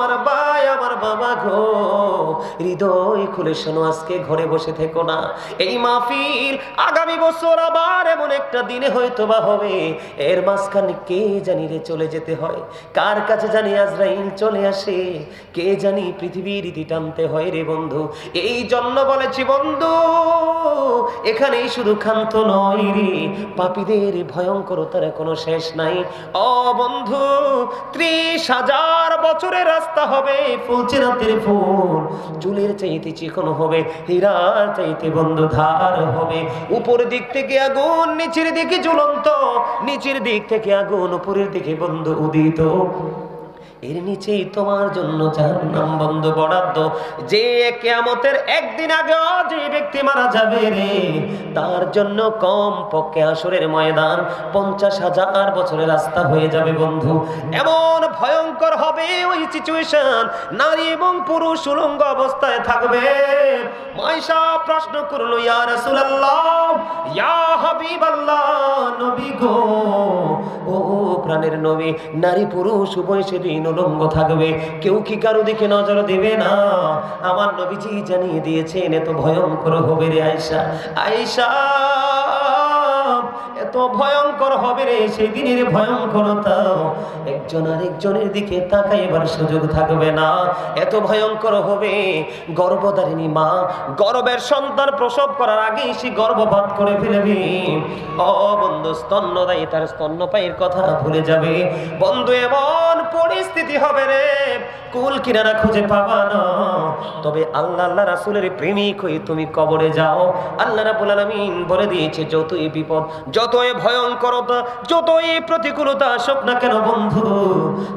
আমার ভাই, আমার বাবা গো, হৃদয় খুলে শোনো, আজকে ঘরে বসে থেকো না। এই মাহফিল আগামী বছর আবার এমন একটা দিনে হয়তো বা হবে, এর মাঝখানে কে জানি রে চলে যেতে হয়, কার কাছে জানি আজরাইল চলে আসে, কে জানি পৃথিবীর ইতি টানতে হয় রে বন্ধু। এই জন্য বলেছি বন্ধু, এখানেই শুধু ক্ষান্ত নয় রে, পাপীদের ভয়ঙ্করতার কোনো শেষ নাই। ও বন্ধু, 30,000 বছরের রাস্তা হবে, ফুলচেরাতের ফুল চুলের চাইতে চিকন হবে, হীরার চাইতে বন্ধু ধার হবে। উপর দিক থেকে আগুন, নিচের দিকে ঝুলন্ত, নিচের দিক থেকে আগুন, উপরের দিকে বন্ধু উদিত। এর নিচেই তোমার জন্য জাহান্নাম বন্ধ বরাদ্দ। যে কিয়ামতের একদিন আগে যে ব্যক্তি মারা যাবে রে, তার জন্য কম পক্ষে হাসরের ময়দান 50,000 বছরের রাস্তা হয়ে যাবে বন্ধু। এমন ভয়ঙ্কর হবে ওই সিচুয়েশন, নারী এবং পুরুষ উলঙ্গ অবস্থায় থাকবে। মাইশা প্রশ্ন করলো, ইয়া রাসূলুল্লাহ, ইয়া হাবিবাল্লাহ, নবী গো, ও প্রাণের নবী, নারী পুরুষ উভয় সেদিন উলঙ্গ থাকবে, কেউ কি কারো দিকে নজর দেবে না? আমার নবীজি জানিয়ে দিয়েছেন এত ভয়ঙ্কর হবে রে আয়েশা। আয়েশা, এত ভয়ঙ্কর হবে রে, সেই দিনের ভয়ঙ্করতা একজন আরেকজনের দিকে তাকাইবার সুযোগ থাকবে না। এত ভয়ঙ্কর হবে, গর্ভধারিণী মা গর্ভের সন্তান প্রসব করার আগে সে গর্ভপাত করে ফেলবে। ও বন্ধু, স্তন্যদায়ী তার স্তন্যপায়ীর কথা ভুলে যাবে বন্ধু। এমন পরিস্থিতি হবে রে, কুল কিনারা খুঁজে পাবা না। তবে আল্লাহ রাসূলের প্রেমিক হয়ে তুমি কবরে যাও, আল্লাহ রাব্বুল আলামিন বলে দিয়েছে, যতই বিপদ, যতই ভয়ঙ্করতা, যতই প্রতিকূলতা আসুক না কেন বন্ধু,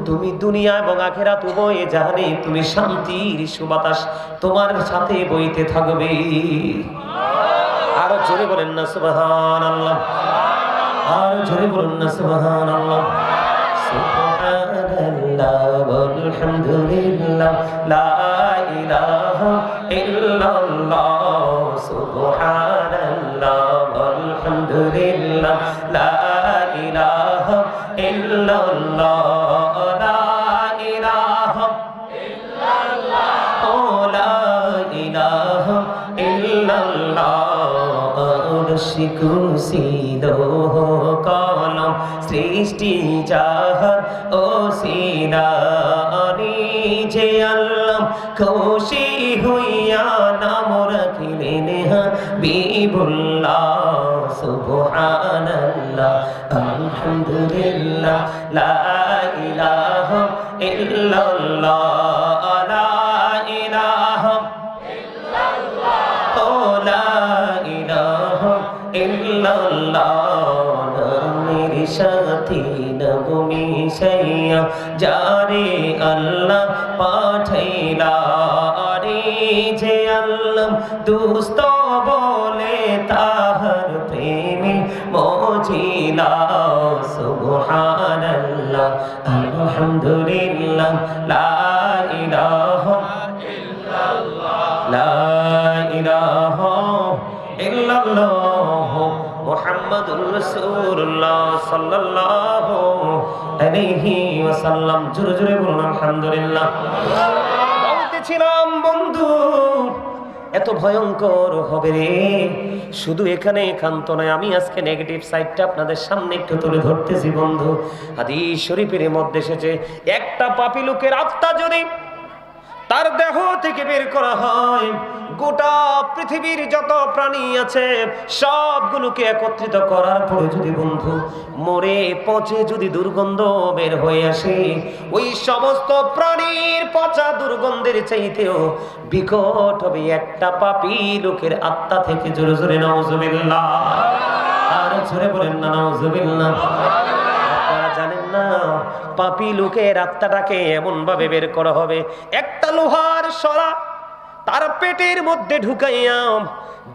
তুমি দুনিয়া এবং আখিরাত উভয় জাহানে তুমি শান্তির সুবাতাস তোমার সাথে বইতে থাকবে। আরো জোরে বলেন না সুবহানাল্লাহ, আরো জোরে বলেন না সুবহানাল্লাহ। সুবহানাল্লাহ ওয়ালহামদুলিল্লাহ, লা ইলাহা ইল্লাল্লাহ, সুবহানাল্লাহ ওয়ালহামদুলিল্লাহ, লা ইলাহা ইল্লাল্লাহ, লা ইলাহা ইল্লাল্লাহ, লা ইলাহা ইল্লাল্লাহ। আরশি কুরসি লৌহ কলম সৃষ্টি যাহার ওসিলা, যে আল্লাহ খুশি হইয়া নাম রাখিলেন হাবিবুল্লাহ। সুবহানাল্লাহ আলহামদুলিল্লাহ, লা ইলাহা ইল্লাল্লাহ, লা ইলাহা ইল্লাল্লাহ, লা ইলাহা ইল্লাল্লাহ। নামের সাথে নাম মিশাইয়া যারে আল্লাহ পাঠাইলা, রে যে আল্লাহ দুস্ত বলে তাহার প্রেমে মজিলা। সুবহানাল্লাহ আলহামদুলিল্লাহ, লা ইলাহা ইল্লাল্লাহ, লা ইলাহা ইল্লাল্লাহ, মুহাম্মাদুর রাসূলুল্লাহ সাল্লাল্লাহু আলাইহি ওয়াসাল্লাম। জোরে জোরে বলুন আলহামদুলিল্লাহ। বলতেছিলাম বন্ধু, এত ভয়ঙ্কর হবে রে, শুধু এখানে ক্ষান্ত নয়, আমি আজকে নেগেটিভ সাইডটা আপনাদের সামনে একটু তুলে ধরতেছি বন্ধু। হাদিস শরীফের মধ্যে এসেছে, একটা পাপী লোকের আত্মা যদি তার দেহ থেকে বের করা হয়, গোটা পৃথিবীর যত প্রাণী আছে সবগুলোকে একত্রিত করার পরে যদি বন্ধু মরে পচে যদি দুর্গন্ধ বের হয়ে আসে, ওই সমস্ত প্রাণীর পচা দুর্গন্ধের চাইতেও বিকট হবে একটা পাপী লোকের আত্মা থেকে। জোরে জোরে নাউজুবিল্লাহ, আর জোরে বলেন না নাউজুবিল্লাহ। জানেন না, পাপী লোকের আত্মাটাকে এমন ভাবে বের করা হবে, একটা লোহার সরা তার পেটের মধ্যে ঢুকাইয়া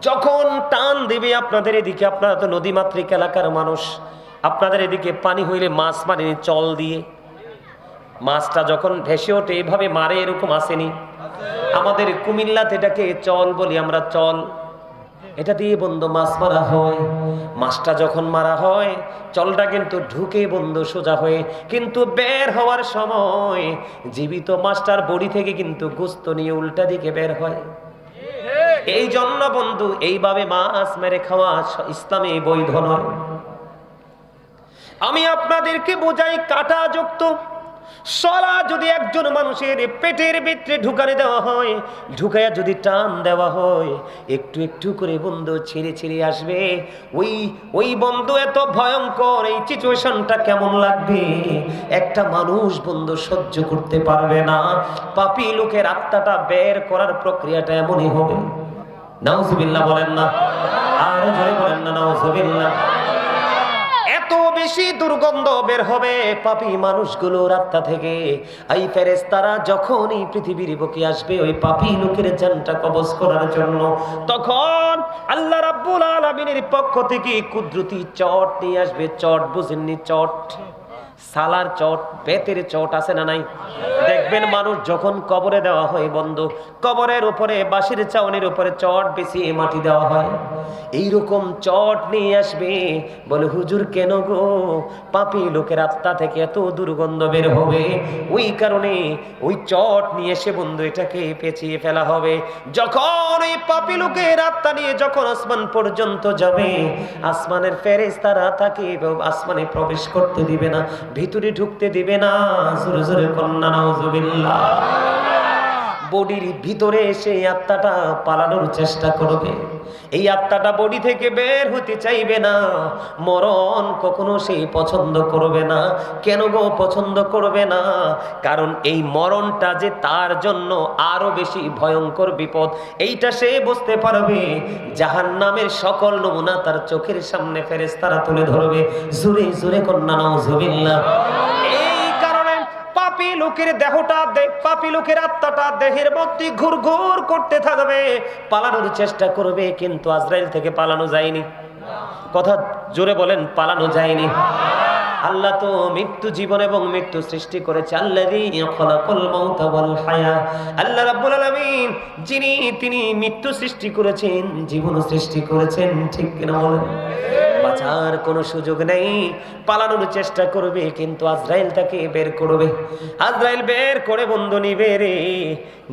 যখন টান দিবে, আপনাদের এদিকে, আপনারা তো নদীমাতৃক এলাকার মানুষ, আপনাদের এদিকে পানি হইলে মাছ মারে চল দিয়ে, মাছটা যখন ভেসে ওঠে এইভাবে মারে, এরকম আসেনি? আমাদের কুমিল্লাতে এটাকে চল বলি আমরা, চল। এটা দিয়ে বন্ধু মাছ মারা হয়। মাছটা যখন মারা হয় চলটা কিন্তু ঢুকে বন্ধু সোজা হয়ে, কিন্তু বের হওয়ার সময় জীবিত মাছটার বডি থেকে কিন্তু গোস্ত নিয়ে উল্টা দিকে বের হয়। এই জন্য বন্ধু এইভাবে মাছ মেরে খাওয়া ইসলামে বৈধ নয়। আমি আপনাদেরকে বোঝাই, কাঁটাযুক্ত সরা যদি একজন মানুষের পেটের ভিতরে ঢুকানে দেওয়া হয়, ঢুকায়া যদি টান দেওয়া হয়, একটু একটু করে বন্ধু ছিঁড়ে ছিঁড়ে আসবে। ওই বন্ধু এত ভয়ঙ্কর, এই সিচুয়েশনটা কেমন লাগবে একটা মানুষ বন্ধু সহ্য করতে পারবে না। পাপী লোকের আত্মাটা বের করার প্রক্রিয়াটা এমনই হবে। নাউজুবিল্লাহ বলেন না, আর জোরে বলেন না নাউজুবিল্লাহ। এত বেশি দুর্গন্ধ বের হবে পাপী মানুষগুলোর আত্মা থেকে। এই ফেরেশতারা যখনই পৃথিবীর বুকে আসবে ওই পাপী লোকের জানটা কবজ করার জন্য, তখন আল্লাহ রাব্বুল আলামিনের পক্ষ থেকে কুদরতি চট নিয়ে আসবে। চট বুঝেননি? চট সালার চট, বেতের চট আছে না নাই? দেখবেন মানুষ যখন কবরে দেওয়া হয় বন্ধু, কবরের উপরে বাঁশের চাউনির উপরে চট বিছিয়ে মাটি দেওয়া হয়। এইরকম চট নিয়ে আসবে, বলে হুজুর কেন গো, পাপী লোকের আত্মা থেকে এত দুর্গন্ধ বের হবে, ওই কারণে ওই চট নিয়ে এসে বন্ধু এটাকে পেঁচিয়ে ফেলা হবে। যখন ওই পাপী লোকের আত্মা নিয়ে যখন আসমান পর্যন্ত যাবে, আসমানের ফেরেশতারা তাকে আসমানে প্রবেশ করতে দিবে না, ভিতরে ঢুকতে দিবে না। জোরে জোরে কন্যা নাউজুবিল্লাহ। বডির ভিতরে এসে আত্মাটা পালানোর চেষ্টা করবে। এই আত্মাটা বডি থেকে বের হতে চাইবে না। মরণ কখনো সেই পছন্দ করবে না। কেন গো পছন্দ করবে না? কারণ এই মরণটা যে তার জন্য আরো বেশি ভয়ঙ্কর বিপদ, এইটা সে বুঝতে পারবে। জাহান্নামের সকল নমুনা তার চোখের সামনে ফেরেশতারা তুলে ধরবে। জোরে জোরে কন্যা নাউজুবিল্লাহ। পাপী লোকের দেহটা, পাপী লোকের আত্মাটা দেহের মধ্যে ঘুরঘুর করতে থাকবে, পালানোর চেষ্টা করবে, কিন্তু আজরাইল থেকে পালানো যায়নি। কথা জোরে বলেন, পালানো যায়নি। আল্লাহ তো মৃত্যু, জীবন এবং মৃত্যু সৃষ্টি করেছে। আল্লাযী খালাকাল মাউতা ওয়াল হায়া, আল্লাহ রাব্বুল আলামিন তিনি মৃত্যু সৃষ্টি করেছেন, জীবন সৃষ্টি করেছেন। ঠিক কিনা বলেন? বাঁচার কোনো সুযোগ নেই, পালানোর চেষ্টা করবে, কিন্তু আজরাইল তাকে বের করবে। আজরাইল বের করে বন্ধু নিবে রে,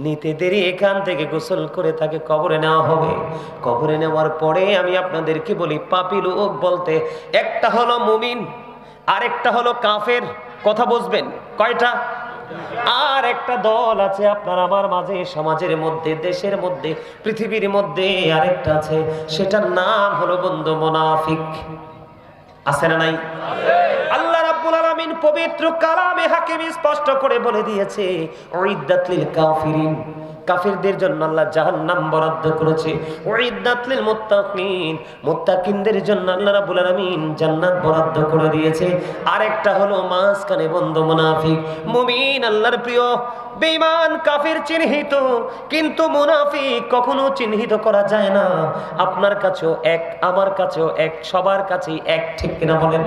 নিতে দেরি এখান থেকে গোসল করে তাকে কবরে নেওয়া হবে। কবরে নেওয়ার পরে আমি আপনাদেরকে বলি, পাপী লোক বলতে একটা হলো মুমিন, আরেকটা হলো কাফের। কথা বুঝবেন? কয়টা? আর একটা দল আছে আপনার আমার মাঝে, সমাজের মধ্যে, দেশের মধ্যে, পৃথিবীর মধ্যে আরেকটা আছে, সেটার নাম হলো বন্ধু মুনাফিক। আছে না নাই? আল্লাহ রাব্বুল আলামিন পবিত্র কালামে হাকিম স্পষ্ট করে বলে দিয়েছে, উইদ্দাত লিল কাফিরিন, কাফিরদের জন্য আল্লাহ জাহান্নাম বরাদ্দ করেছে। উইদ্দাত লিল মুত্তাকিন, মুত্তাকিনদের জন্য আল্লাহ রাব্বুল আলামিন জান্নাত বরাদ্দ করে দিয়েছে। আরেকটা হলো মাঝখানে বন্ধু মুনাফিক। মুমিন আল্লাহর প্রিয়, বেঈমান কাফির চিহ্নিত, কিন্তু মুনাফিক কখনো চিহ্নিত করা যায় না। আপনার কাছেও এক, আমার কাছেও এক, সবার কাছেই এক। ঠিক কিনা বলেন?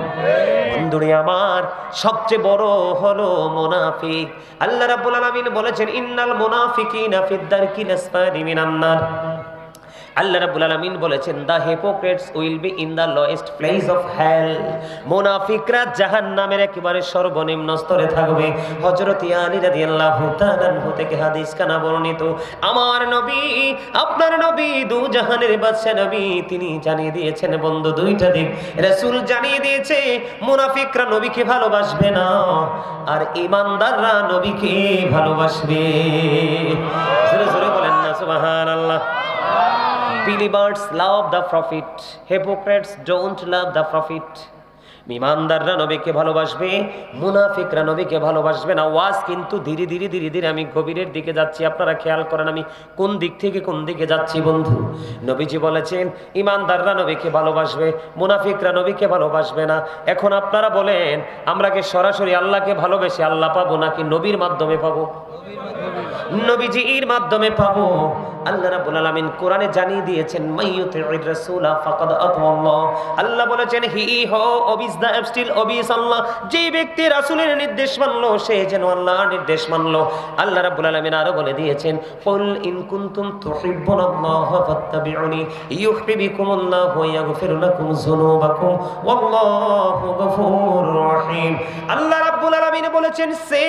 বন্ধুরে আমার, সবচেয়ে বড় হলো মুনাফিক। আল্লাহ রাব্বুল আলামিন বলেছেন, ইন্নাল মুনাফিকিনা ফিদ দারকিল আসফালি মিনান নার। আল্লাহ রাব্বুল আলামিন বলেছেন, the hypocrites will be in the lowest place of hell. মুনাফিকরা জাহান্নামের একেবারে সর্বনিম্ন স্তরে থাকবে। হযরত আলী রাদিয়াল্লাহু তাআলা আনহু থেকে হাদিস কানা বর্ণিত, আমার নবী, আপনার নবী, দু জাহানের বাদশা নবী, তিনি জানিয়ে দিয়েছেন বন্ধু দুইটা দিক। রাসূল জানিয়ে দিয়েছে, মুনাফিকরা নবীকে ভালোবাসবে না, আর ঈমানদাররা নবীকে ভালোবাসবে। জোরে জোরে বলেন না সুবহানাল্লাহ। Believers love the prophet, hypocrites don't love the prophet. ঈমানদাররা নবীকে ভালোবাসবে, মুনাফিকরা নবীকে ভালোবাসবে না। ওয়াজ কিন্তু ধীরে ধীরে ধীরে ধীরে আমি গভীরের দিকে যাচ্ছি, আপনারা খেয়াল করেন আমি কোন দিক থেকে কোন দিকে যাচ্ছি বন্ধু। নবীজি বলেছেন, ঈমানদাররা নবীকে ভালোবাসবে, মুনাফিকরা নবীকে ভালোবাসবে না। এখন আপনারা বলেন, আমরা কি সরাসরি আল্লাহকে ভালোবেসে আল্লাহ পাবো, নাকি নবীর মাধ্যমে পাবো? নবীজির মাধ্যমে পাবো। আল্লাহ রাব্বুল আলামিন কোরআনে জানিয়ে দিয়েছেন মাইয়ুতি'র রাসূলা ফাকাদ আতাল্লাহ। আল্লাহ বলেছেন হি হো ওবিস দা স্টিল ওবিস আল্লাহ। যে ব্যক্তি রাসূলের নির্দেশ মানলো সে যেন আল্লাহর নির্দেশ মানলো। আল্লাহ রাব্বুল আলামিন আরো বলে দিয়েছেন কুল ইন কুনতুম তুহিব্বুনাল্লাহা ফাত্তাবিউনি ইউহিব্বুকুমুল্লাহু ওয়া ইয়াগফির লাকুম যুনুবাকুম ওয়াল্লাহু গফুরুর রহিম। আল্লাহ রাব্বুল আলামিন বলেছেন সে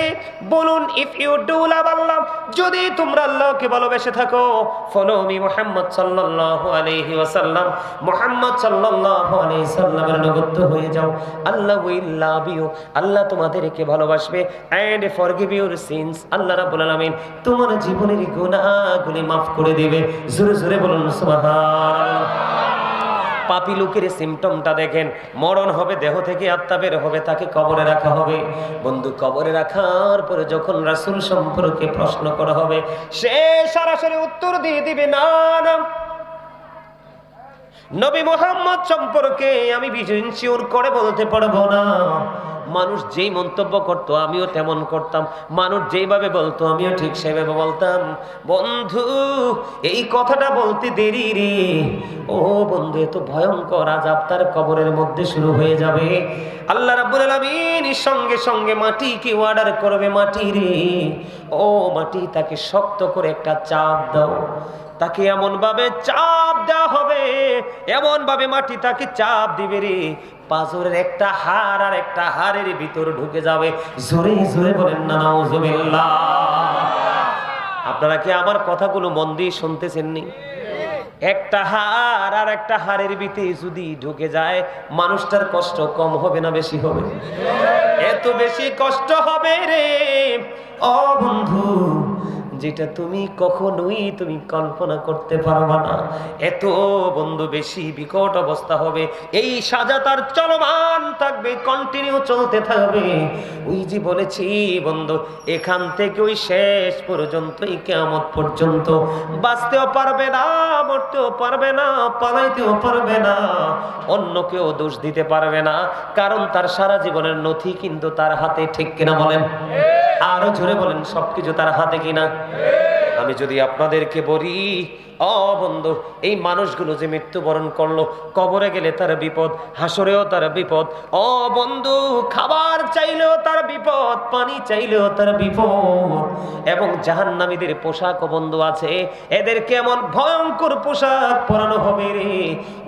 বলুন ইফ ইউ ডু লাভ আল্লাহ, যদি তোমরা আল্লাহকে ভালোবেসে থাকো, ফলো মি মুহাম্মদ সাল্লাল্লাহু আলাইহি ওয়াসাল্লাম, মুহাম্মদ সাল্লাল্লাহু আলাইহি সাল্লামের অনুগত হয়ে যাও, আল্লাহ উইল লাভ ইউ, আল্লাহ তোমাদেরকে ভালোবাসবে, এন্ড ফরগিভ ইউর সিনস, আল্লাহ রাব্বুল আলামিন তোমার জীবনের গুনাহগুলি maaf করে দিবে। জোরে জোরে বলুন সুবহানাল্লাহ। পাপী লোকের সিমটমটা দেখেন, মরণ হবে, দেহ থেকে আত্মা বের হবে, তাকে কবরে রাখা হবে। বন্ধু, কবরে রাখার পরে যখন রাসূল সম্পর্কে প্রশ্ন করা হবে, সে সরাসরি উত্তর দিয়ে দিবে না না, নবী মুহাম্মদ সম্পর্কে আমি ইনসিওর করে বলতে পারবো না। মানুষ যেই মন্তব্য করত আমিও তেমন করতাম, মানুষ যেইভাবে বলতো আমিও ঠিক সেভাবে বলতাম। বন্ধু, এই কথাটা বলতে দেরি রে। ও বন্ধু, এত ভয়ঙ্কর আযাব তার কবরের মধ্যে শুরু হয়ে যাবে। আল্লাহ রাব্বুল আলামিন সঙ্গে সঙ্গে মাটিকে অর্ডার করবে, মাটি রে, ও মাটি, তাকে শক্ত করে একটা চাপ দাও। তাকে এমন ভাবে চাপ দেওয়া হবে, এমন ভাবে মাটি তাকে চাপ দিবে রে, পাঁজরের একটা হাড় আর একটা হাড়ের ভিতর ঢুকে যাবে। জোরে জোরে বলেন না নাউজুবিল্লাহ। আপনারা কি আমার কথাগুলো মন দিয়ে শুনতেছেন নি? একটা হাড় আর একটা হাড়ের ভিতরে যদি ঢুকে যায়, মানুষটার কষ্ট কম হবে না বেশি হবে? এত বেশি কষ্ট হবে রে ও বন্ধু, যেটা তুমি কখনোই তুমি কল্পনা করতে পারবা না। এত বন্ধু বেশি বিকট অবস্থা হবে। এই সাজা তার চলমান থাকবে, কন্টিনিউ চলতে থাকবে। ওই যে বলেছি বন্ধু, এখান থেকে ওই শেষ পর্যন্তই কিয়ামত পর্যন্ত বাঁচতেও পারবে না, মরতেও পারবে না, পালাইতেও পারবে না, অন্য কেউ দোষ দিতে পারবে না, কারণ তার সারা জীবনের নথি কিন্তু তার হাতে। ঠিক কিনা বলেন? আরো জোরে বলেন, সবকিছু তার হাতে কিনা? আমি যদি আপনাদেরকে বলি, ও বন্ধু, এই মানুষগুলো যে মৃত্যুবরণ করলো, কবরে গেলে তার বিপদ, হাসরেও তার বিপদ। ও বন্ধু, খাবার চাইলেও তার বিপদ, পানি চাইলেও তার বিপদ। এবং জাহান্নামীদের পোশাক বন্ধু আছে, এদেরকে এমন ভয়ঙ্কর পোশাক পরানো হবে রে,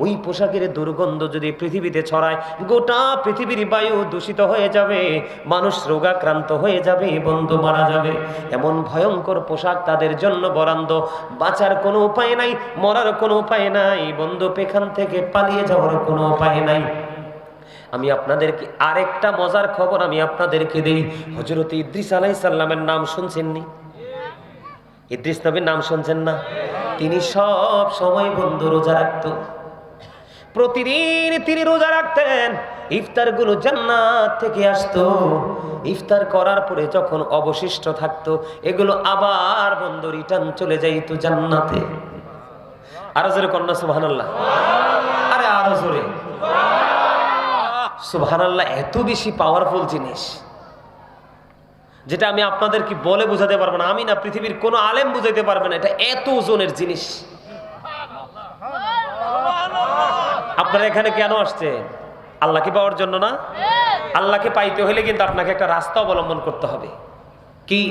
ওই পোশাকের দুর্গন্ধ যদি পৃথিবীতে ছড়ায়, গোটা পৃথিবীর বায়ু দূষিত হয়ে যাবে, মানুষ রোগাক্রান্ত হয়ে যাবে, বন্ধু মারা যাবে। এমন ভয়ঙ্কর পোশাক তাদের জন্য বরাদ্দ। বাঁচার কোনো উপায় নাই, মরার কোনো উপায় নাই বন্ধু, এখান থেকে পালিয়ে যাওয়ার কোনো উপায় নাই। আমি আপনাদেরকে আরেকটা মজার খবর আমি আপনাদেরকে দেই। হযরত ইদ্রিস আলাইহিস সালামের নাম শুনছেন নি? ইদ্রিস নবীর নাম শুনছেন না? তিনি সব সময় বন্ধু রোজা রাখতো, প্রতিদিন তিনি রোজা রাখতেন। ইফতার গুলো জান্নাত থেকে আসতো, ইফতার করার পরে যখন অবশিষ্ট থাকতো, এগুলো আবার বন্ধু রিটার্ন চলে যাইতো জান্নাতে। আরো জোরে কন্যা সুবহানাল্লাহ। আরে আরো জোরে সুবহানাল্লাহ। এত বেশি পাওয়ারফুল জিনিস, যেটা আমি আপনাদেরকে বলে বুঝাতে পারবো না, আমি না, পৃথিবীর কোনো আলেম বুঝাইতে পারবে না, এটা এত ওজনের জিনিস। আপনারা এখানে কেন আসছেন? আল্লাহকে পাওয়ার জন্য না? আল্লাহকে পাইতে হলে কিন্তু আপনাকে একটা রাস্তা অবলম্বন করতে হবে। কি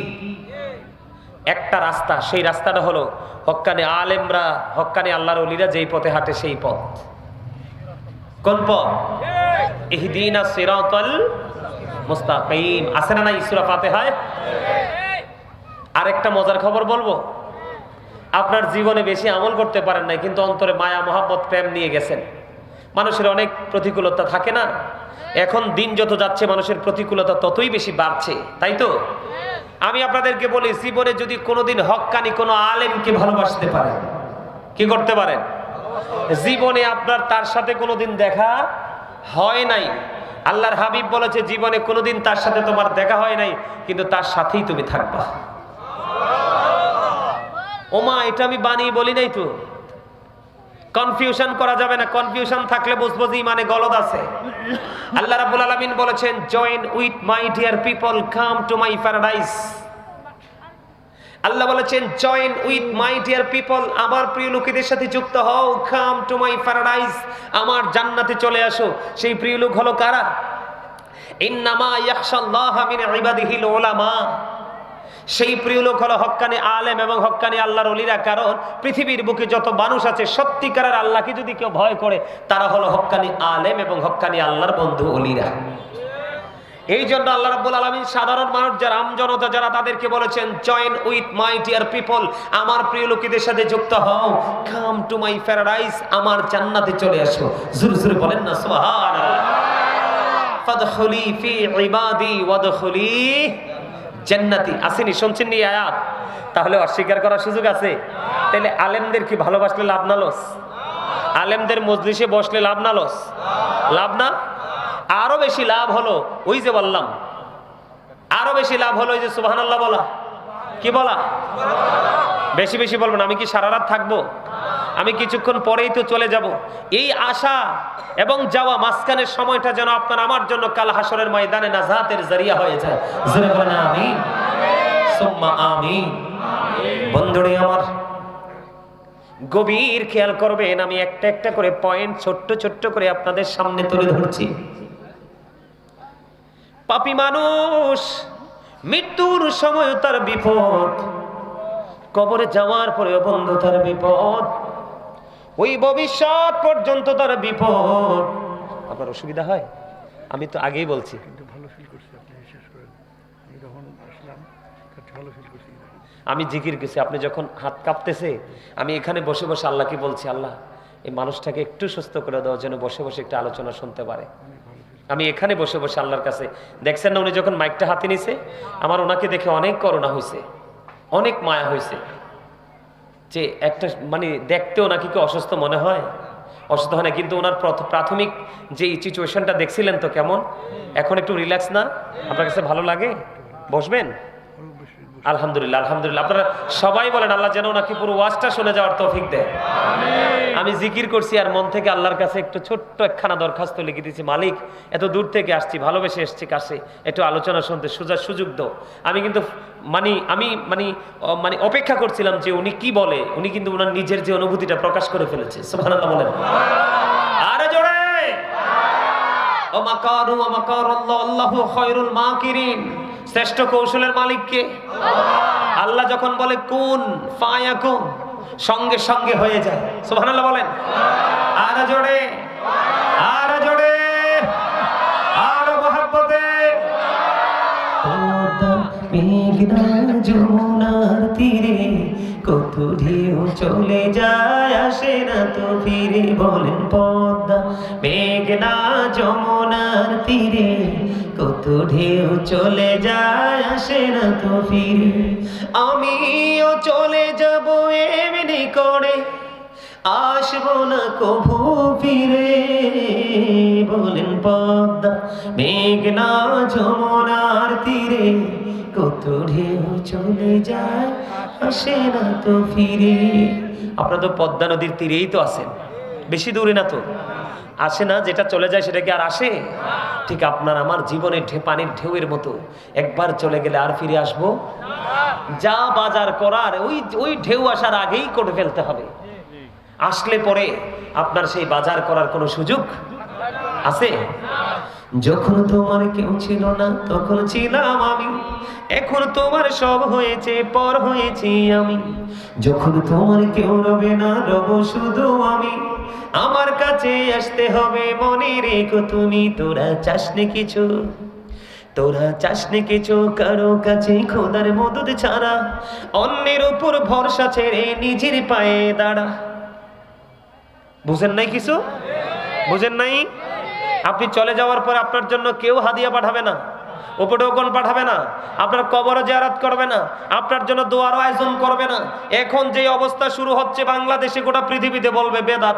একটা রাস্তা? সেই রাস্তাটা হলো হক্কানি আলেমরা, হক্কানি আল্লাহর ওলিরা যেই পথে হাঁটে সেই পথ। কোন পথ? ইহদিনাস সিরাতাল মুস্তাকিম। আছে না নাই সূরা ফাতিহায়? আরেকটা মজার খবর বলবো, আপনার জীবনে বেশি আমল করতে পারেন নাই, কিন্তু অন্তরে মায়া মহাব্বত প্রেম নিয়ে গেছেন। মানুষের অনেক প্রতিকূলতা থাকে না? এখন দিন যত যাচ্ছে মানুষের প্রতিকূলতা ততই বেশি বাড়ছে, তাই তো? আমি আপনাদেরকে বলি, জীবনে যদি কোনোদিন হক্কানি কোনো আলেমকে ভালোবাসতে পারেন, কি করতে পারেন? জীবনে আপনার তার সাথে কোনোদিন দেখা হয় নাই, আল্লাহর হাবিব বলেছে জীবনে কোনোদিন তার সাথে তোমার দেখা হয় নাই, কিন্তু তার সাথেই তুমি থাকবা। ওমা, এটা আমি বানিয়ে বলি নাই তো। কনফিউশন করা যাবে না, কনফিউশন থাকলে বুঝবো যে ইমানে গলদ আছে। আল্লাহ রাব্বুল আলামিন বলেছেন, join with my dear people, come to my paradise. আল্লাহ বলেছেন, join with my dear people, আমার প্রিয় লোকেদের সাথে যুক্ত হও, কাম টু মাই প্যারাডাইস, আমার জান্নাতে চলে আসো। সেই প্রিয় লোক হলো কারা? ইন্নামা ইয়াখশাল্লাহা মিন ইবাদিহিল উলামা, সেই প্রিয় লোক হলো হক্কানি আলেম এবং হক্কানি আল্লাহর ওলিরা। কারণ পৃথিবীর বুকে যত মানুষ আছে সত্যিকারের আল্লাহকে যদি কেউ ভয় করে তারা হলো হক্কানি আলেম এবং হক্কানি আল্লাহর বন্ধু ওলিরা। এই জন্য আল্লাহ রাব্বুল আলামিন সাধারণ মানুষ যারা, আমজনতা যারা, তাদেরকে বলেছেন join with my dear people, আমার প্রিয় লোকেদের সাথে যুক্ত হও, কাম টু মাই প্যারাডাইস, আমার জান্নাতে চলে আসো। জোরে জোরে বলেন না সুবহানাল্লাহ। ফাদখুলি ফি ইবাদি ওয়াদখুলি জান্নাতি। আসেনি, শুনছেন নি আয়াত? তাহলে অস্বীকার করার সুযোগ আছে? তাহলে আলেমদের কি ভালোবাসলে লাভ না লস? আলেমদের মজলিসে বসলে লাভ না লস? লাভ না? আরো বেশি লাভ হলো ওই যে বললাম, আরো বেশি লাভ হলো ওই যে সুবহানাল্লাহ বলা। কি বলা? বেশি বেশি বলবেন। আমি কি সারা রাত থাকবো? আমি কিছুক্ষণ পরেই তো চলে যাব। এই আশা এবং যাওয়া মাঝখানের সময়টা যেন আপনার আমার জন্য কাল হাসরের ময়দানে নাজাতের জরিয়া হয়ে যায়। জোরে বলেন আমিন, সুম্মা আমিন। বন্ধুরে আমার, গভীর খেয়াল করবেন, আমি একটা একটা করে পয়েন্ট ছোট্ট ছোট্ট করে আপনাদের সামনে তুলে ধরছি। পাপী মানুষ মৃত্যুর সময় তার বিপদ, কবরে যাওয়ার পরেও বন্ধু তার বিপদ, ওই ভবিষ্যৎ পর্যন্ত তার বিপদ। আপনার অসুবিধা হয়? আমি তো আগেই বলছি। ভালো ফিল করছি, আপনি বিশ্বাস করেন। আমি যখন আসলাম ভালো ফিল করছি। আমি জিকির করছি, আপনি যখন হাত কাঁপতেছে, আমি এখানে বসে বসে আল্লাহকে বলছি, আল্লাহ এই মানুষটাকে একটু সুস্থ করে দেওয়ার জন্য বসে বসে একটু আলোচনা শুনতে পারে। আমি এখানে বসে বসে আল্লাহর কাছে, দেখছেন না উনি যখন মাইকটা হাতে নিছে, আমার ওনাকে দেখে অনেক করুণা হয়েছে, অনেক মায়া হয়েছে। যে একটা মানে দেখতে ওনাকে কি অসুস্থ মনে হয়? অসুস্থ হয় না, কিন্তু ওনার প্রাথমিক যে সিচুয়েশনটা দেখছিলেন তো কেমন, এখন একটু রিল্যাক্স না? আপনার কাছে ভালো লাগে? বসবেন? আলহামদুলিল্লাহ, আলহামদুলিল্লাহ। আপনারা সবাই বলেন আল্লাহ যেন ওনাকে পুরো ওয়াজটা শুনে যাওয়ার তৌফিক দেয়। আমি জিকির করছি আর মন থেকে আল্লাহর কাছে একটু ছোট্ট একখানা দরখাস্ত লিখে দিয়েছি, মালিক এত দূর থেকে আসছি, ভালোবেসে এসছি কাছে, একটু আলোচনা শুনতে সুযোগ দাও। আমি কিন্তু মানে অপেক্ষা করছিলাম যে উনি কি বলে। উনি কিন্তু ওনার নিজের যে অনুভূতিটা প্রকাশ করে ফেলেছে। সুবহানাল্লাহ বলেন। আরে জোরে ও মাকারু ওয়া মাকারাল্লাহু আল্লাহু খায়রুল মাকিরিন। শ্রেষ্ঠ কৌশলের মালিক কে? আল্লাহ যখন বলে কুন ফায়াকুন, সঙ্গে সঙ্গে হয়ে যায়। সুবহানাল্লাহ বলেন। আর জোরে, আর জোরে, আর মহব্বতে। মেঘনা যমুনার তীরে কত ঢেউ চলে যায়, আসে না তো ফিরে। বলেন পদ্মা মেঘনা যমুনার তীরে কত ঢেউ চলে যায়, আসে না তো ফিরে। আমিও চলে যাব এমনি করে, আসবো না কভু ফিরে। বলেন পদ্মা মেঘনা যমুনার তীরে কত ঢেউ চলে যায়, আসে না তো ফিরে। আপনারা তো পদ্মা নদীর তীরেই তো আছেন, বেশি দূরে না তো। আসে না, যেটা চলে যায় সেটা কি আর আসে? ঠিক আপনার আমার জীবনের পানির ঢেউয়ের মতো, একবার চলে গেলে আর ফিরে আসবো? যা বাজার করার ওই ঢেউ আসার আগেই করে ফেলতে হবে। আসলে পরে আপনার সেই বাজার করার কোনো সুযোগ আছে? যখন তোমার কেউ ছিল না তখন ছিলাম আমি, এখন তোমার সব হয়েছে, পর হয়েছি আমি। যখন তোমার কেউ রবে না, রব শুধু আমি। আমার কাছে আসতে হবে, মনে রেখো তুমি। তোরা চাসনি কিছু, তোরা চাসনি কিছু কারো কাছে খোদার মদদ ছাড়া। অন্যের উপর ভরসা ছেড়ে নিজের পায়ে দাঁড়া। বুঝেন নাই কিছু? বুঝেন নাই? আপনি চলে যাওয়ার পর আপনার জন্য কেউ হাদিয়া পাঠাবে না, উপঢৌকন পাঠাবে না, আপনার কবর জিয়ারত করবে না, আপনার জন্য দোয়ার আয়োজন করবে না। এখন যে অবস্থা শুরু হচ্ছে বাংলাদেশে, গোটা পৃথিবীতে বলবে বেদাত।